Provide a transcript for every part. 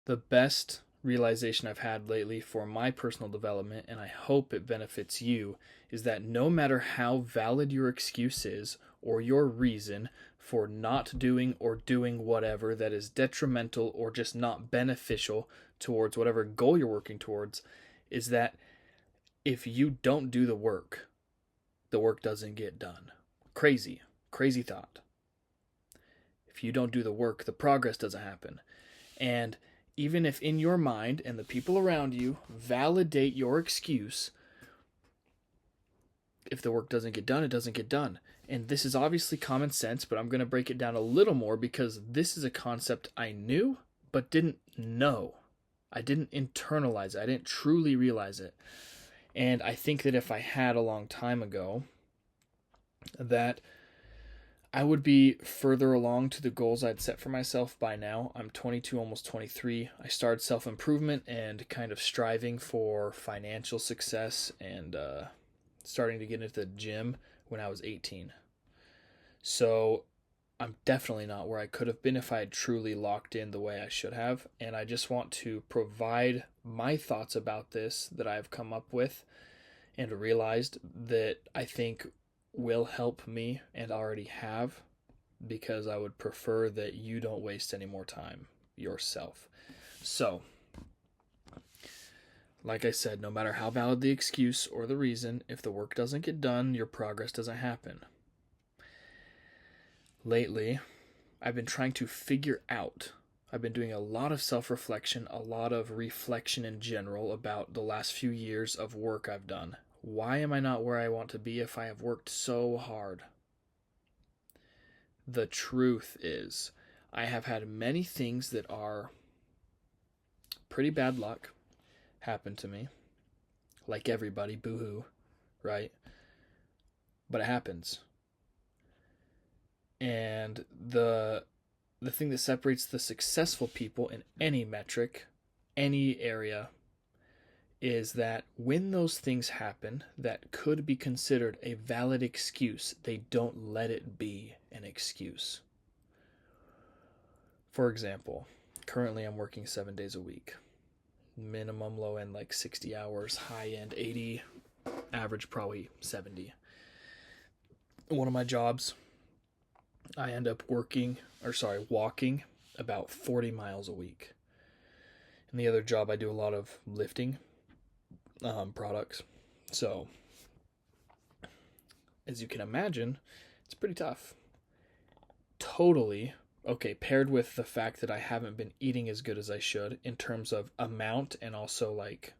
The best realization I've had lately for my personal development, and I hope it benefits you, is that no matter how valid your excuse is or your reason for not doing or doing whatever that is detrimental or just not beneficial towards whatever goal you're working towards, is that if you don't do the work doesn't get done. Crazy, crazy thought. If you don't do the work, the progress doesn't happen. And even if in your mind and the people around you validate your excuse, if the work doesn't get done, it doesn't get done. And this is obviously common sense, but I'm going to break it down a little more because this is a concept I knew but didn't know. I didn't internalize it. I didn't truly realize it. And I think that if I had a long time ago, that I would be further along to the goals I'd set for myself by now. I'm 22, almost 23. I started self-improvement and kind of striving for financial success and starting to get into the gym when I was 18. So I'm definitely not where I could have been if I had truly locked in the way I should have. And I just want to provide my thoughts about this that I've come up with and realized that I think will help me and already have, because I would prefer that you don't waste any more time yourself. So, like I said, no matter how valid the excuse or the reason, if the work doesn't get done, your progress doesn't happen. Lately, I've been trying to figure out, I've been doing a lot of self-reflection, a lot of reflection in general about the last few years of work I've done. Why am I not where I want to be if I have worked so hard? The truth is, I have had many things that are pretty bad luck happen to me. Like everybody, boo-hoo, right? But it happens. And the thing that separates the successful people in any metric, any area, is that when those things happen that could be considered a valid excuse, they don't let it be an excuse. For example, currently I'm working 7 days a week. Minimum, low end like 60 hours, high end 80, average probably 70. One of my jobs, I end up walking about 40 miles a week. In the other job, I do a lot of lifting products. So, as you can imagine, it's pretty tough. Totally. Okay, paired with the fact that I haven't been eating as good as I should in terms of amount and also like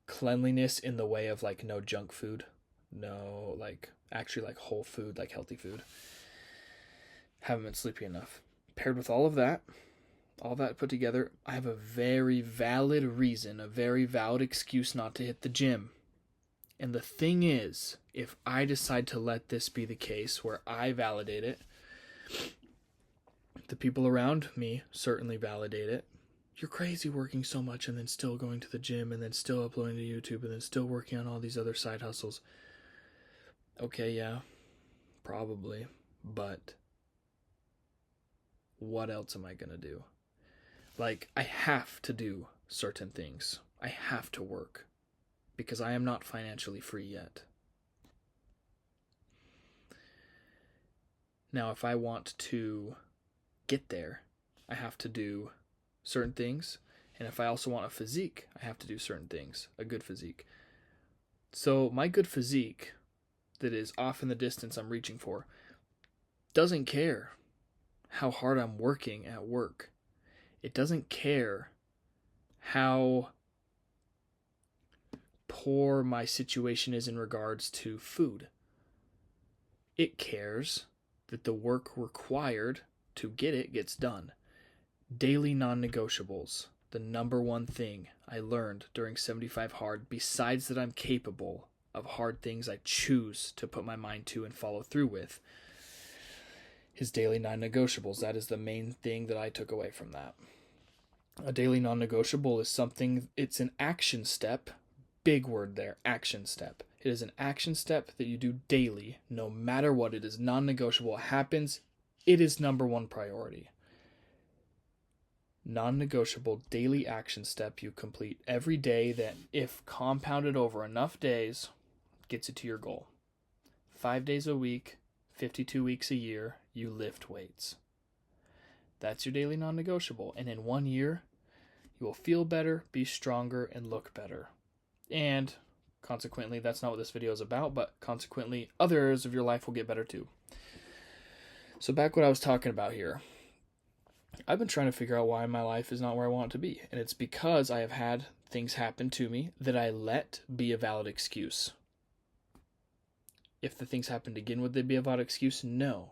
cleanliness in the way of like no junk food, no like actually like whole food, like healthy food. Haven't been sleepy enough. Paired with all that put together, I have a very valid reason, a very valid excuse not to hit the gym. And the thing is, if I decide to let this be the case where I validate it, the people around me certainly validate it. You're crazy working so much and then still going to the gym and then still uploading to YouTube and then still working on all these other side hustles. Okay, yeah, probably. But what else am I going to do? Like, I have to do certain things. I have to work because I am not financially free yet. Now, if I want to get there, I have to do certain things. And if I also want a physique, I have to do certain things, a good physique. So my good physique that is off in the distance I'm reaching for doesn't care how hard I'm working at work. It doesn't care how poor my situation is in regards to food. It cares that the work required to get it gets done. Daily non-negotiables, the number one thing I learned during 75 Hard, besides that I'm capable of hard things I choose to put my mind to and follow through with, is daily non-negotiables. That is the main thing that I took away from that. A daily non-negotiable is something, it's an action step, big word there, action step. It is an action step that you do daily, no matter what. It is non-negotiable. It happens It is number one priority. Non-negotiable daily action step you complete every day that, if compounded over enough days, gets you to your goal. 5 days a week, 52 weeks a year, you lift weights. That's your daily non-negotiable. And in 1 year, you will feel better, be stronger, and look better. And consequently, that's not what this video is about, but consequently, other areas of your life will get better too. So back what I was talking about here. I've been trying to figure out why my life is not where I want it to be. And it's because I have had things happen to me that I let be a valid excuse. If the things happened again, would they be a valid excuse? No.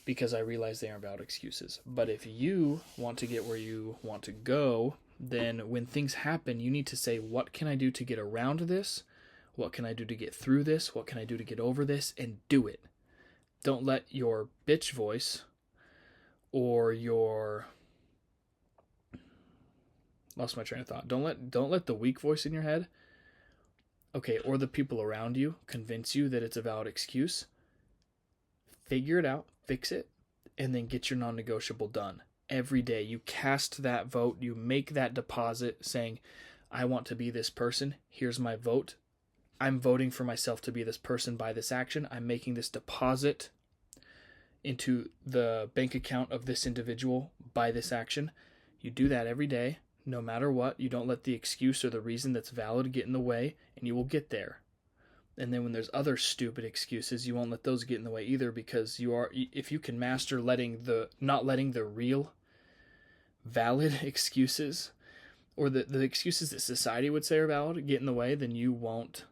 Because I realize they aren't valid excuses. But if you want to get where you want to go, then when things happen, you need to say, what can I do to get around this? What can I do to get through this? What can I do to get over this? And do it. Don't let your bitch voice or your... Lost my train of thought. Don't let the weak voice in your head, okay, or the people around you convince you that it's a valid excuse. Figure it out, fix it, and then get your non-negotiable done. Every day you cast that vote, you make that deposit saying, I want to be this person, here's my vote. I'm voting for myself to be this person by this action. I'm making this deposit into the bank account of this individual by this action. You do that every day, no matter what. You don't let the excuse or the reason that's valid get in the way, and you will get there. And then when there's other stupid excuses, you won't let those get in the way either, because if you can master not letting the real valid excuses or the excuses that society would say are valid get in the way, then you won't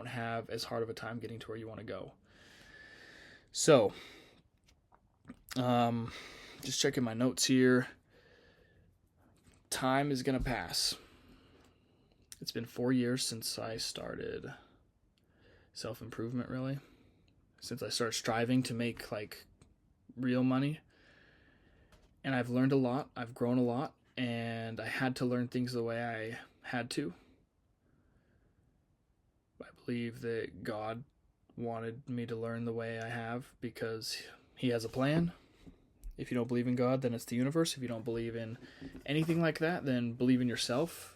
have as hard of a time getting to where you want to go. So, just checking my notes here. Time is going to pass. It's been 4 years since I started self-improvement, really. Since I started striving to make, real money. And I've learned a lot. I've grown a lot. And I had to learn things the way I had to. I believe that God wanted me to learn the way I have because he has a plan. If you don't believe in God, then it's the universe. If you don't believe in anything like that, then believe in yourself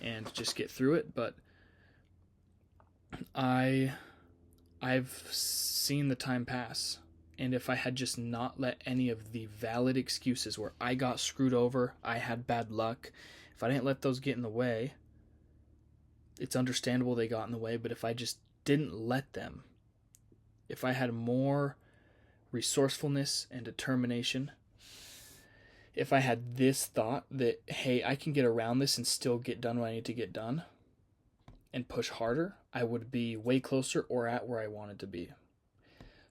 and just get through it. But I've seen the time pass, and if I had just not let any of the valid excuses where I got screwed over, I had bad luck, if I didn't let those get in the way, it's understandable they got in the way, but if I just didn't let them, if I had more resourcefulness and determination, if I had this thought that, hey, I can get around this and still get done what I need to get done and push harder, I would be way closer or at where I wanted to be.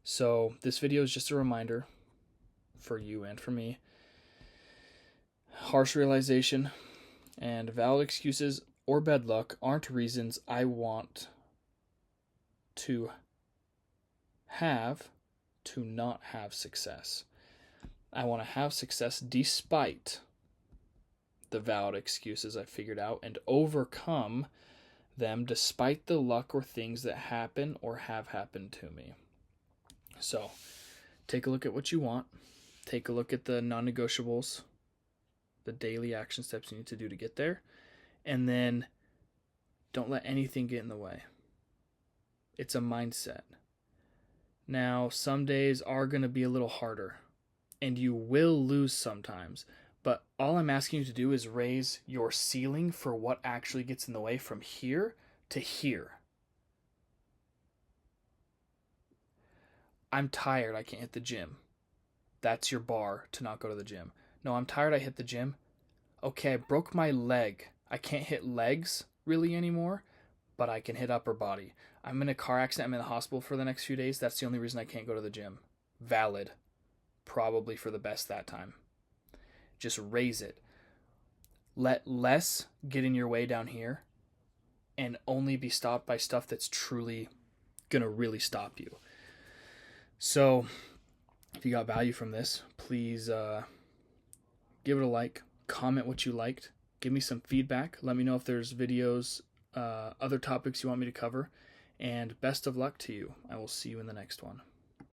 So this video is just a reminder for you and for me. Harsh realization and valid excuses or bad luck aren't reasons I want to not have success. I want to have success despite the valid excuses I figured out and overcome them despite the luck or things that happen or have happened to me. So, take a look at what you want. Take a look at the non-negotiables, the daily action steps you need to do to get there, and then don't let anything get in the way. It's a mindset. Now, some days are going to be a little harder, and you will lose sometimes, but all I'm asking you to do is raise your ceiling for what actually gets in the way from here to here. I'm tired, I can't hit the gym. That's your bar to not go to the gym. No, I'm tired, I hit the gym. Okay, I broke my leg. I can't hit legs really anymore, but I can hit upper body. I'm in a car accident, I'm in the hospital for the next few days. That's the only reason I can't go to the gym. Valid. Probably for the best that time. Just raise it. Let less get in your way down here and only be stopped by stuff that's truly going to really stop you. So, if you got value from this, please give it a like, comment what you liked, give me some feedback, let me know if there's videos, other topics you want me to cover, And best of luck to you. I will see you in the next one.